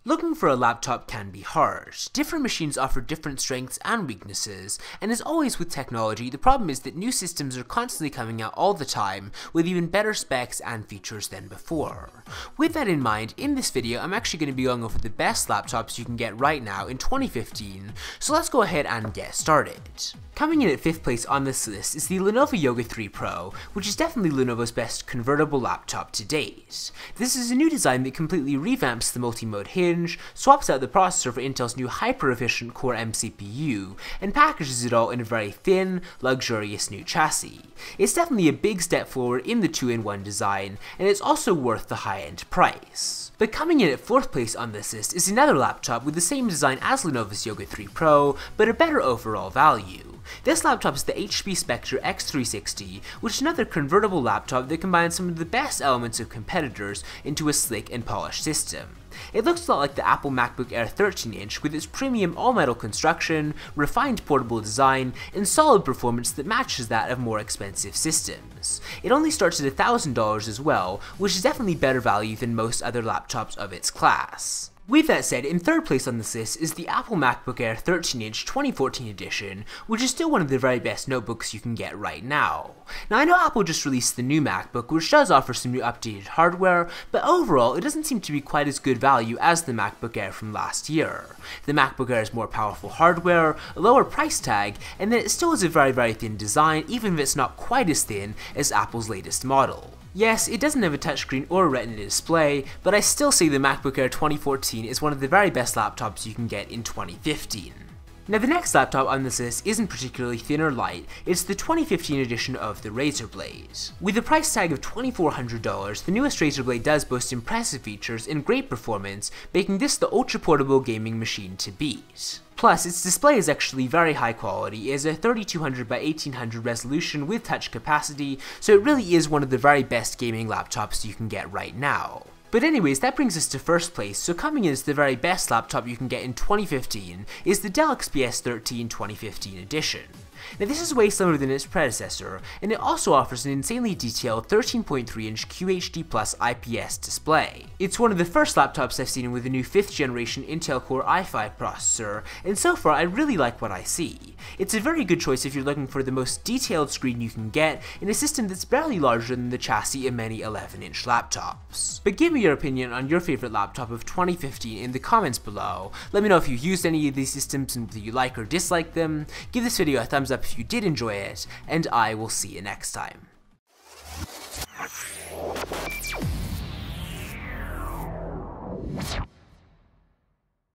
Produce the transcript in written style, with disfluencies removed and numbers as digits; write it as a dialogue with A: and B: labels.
A: Looking for a laptop can be hard. Different machines offer different strengths and weaknesses, and as always with technology, the problem is that new systems are constantly coming out all the time with even better specs and features than before. With that in mind, in this video I'm actually going to be going over the best laptops you can get right now in 2015, so let's go ahead and get started. Coming in at 5th place on this list is the Lenovo Yoga 3 Pro, which is definitely Lenovo's best convertible laptop to date. This is a new design that completely revamps the multi-mode hinge, swaps out the processor for Intel's new hyper-efficient Core M CPU, and packages it all in a very thin, luxurious new chassis. It's definitely a big step forward in the 2-in-1 design, and it's also worth the high-end price. But coming in at 4th place on this list is another laptop with the same design as Lenovo's Yoga 3 Pro, but a better overall value. This laptop is the HP Spectre X360, which is another convertible laptop that combines some of the best elements of competitors into a slick and polished system. It looks a lot like the Apple MacBook Air 13-inch with its premium all-metal construction, refined portable design, and solid performance that matches that of more expensive systems. It only starts at $1,000 as well, which is definitely better value than most other laptops of its class. With that said, in 3rd place on this list is the Apple MacBook Air 13-inch 2014 edition, which is still one of the very best notebooks you can get right now. Now I know Apple just released the new MacBook, which does offer some new updated hardware, but overall it doesn't seem to be quite as good value as the MacBook Air from last year. The MacBook Air has more powerful hardware, a lower price tag, and then it still has a very thin design, even if it's not quite as thin as Apple's latest model. Yes, it doesn't have a touchscreen or a Retina display, but I still say the MacBook Air 2014 is one of the very best laptops you can get in 2015. Now the next laptop on this list isn't particularly thin or light, it's the 2015 edition of the Razer Blade. With a price tag of $2,400, the newest Razer Blade does boast impressive features and great performance, making this the ultra-portable gaming machine to beat. Plus, its display is actually very high quality. It has a 3200 by 1800 resolution with touch capacity, so it really is one of the very best gaming laptops you can get right now. But anyways, that brings us to 1st place, so coming in as the very best laptop you can get in 2015 is the Dell XPS 13 2015 edition. Now this is way slimmer than its predecessor, and it also offers an insanely detailed 13.3-inch QHD Plus IPS display. It's one of the first laptops I've seen with a new 5th generation Intel Core i5 processor, and so far I really like what I see. It's a very good choice if you're looking for the most detailed screen you can get in a system that's barely larger than the chassis of many 11-inch laptops. But give me your opinion on your favorite laptop of 2015 in the comments below. Let me know if you used any of these systems and whether you like or dislike them. Give this video a thumbs up if you did enjoy it, and I will see you next time.